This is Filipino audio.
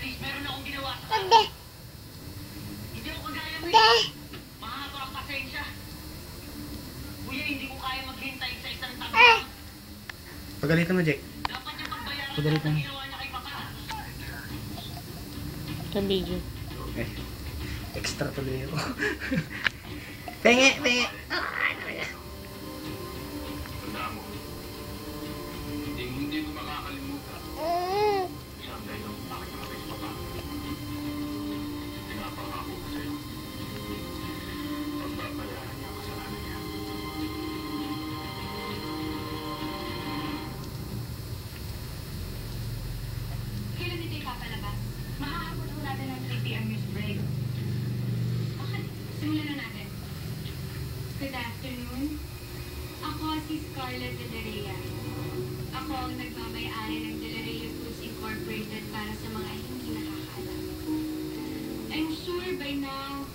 least meron akong ginawa sa kanila. Hindi ako kagaya mo eh. Mahaba ang pasensya. Kuya, hindi ko kaya maghintay sa isang tabi. Pagalitan mo, Jake. Dapat niya pagbayaran Pagalitan sa mo. ginawa niya kay Papa. Sa video. Eh, extra tuloy ako. Penge, penge. Ano yan? Tandaan mo, hindi ko makakalimutan. Siyempre, nung nakikita sa Papa. Pinapangako ko sa'yo. Pagbabayaran niya ang kasalanan niya. Kailan dito yung papalabas? Makakapot po natin ng 3 p.m. news break. Okay, simulan na natin. Good afternoon. Ako si Scarlett De La Rhea. Ako ang nagmamay-ari ng De La Rhea Foods Incorporated para sa mga hindi nakakaalam. I'm sure by now,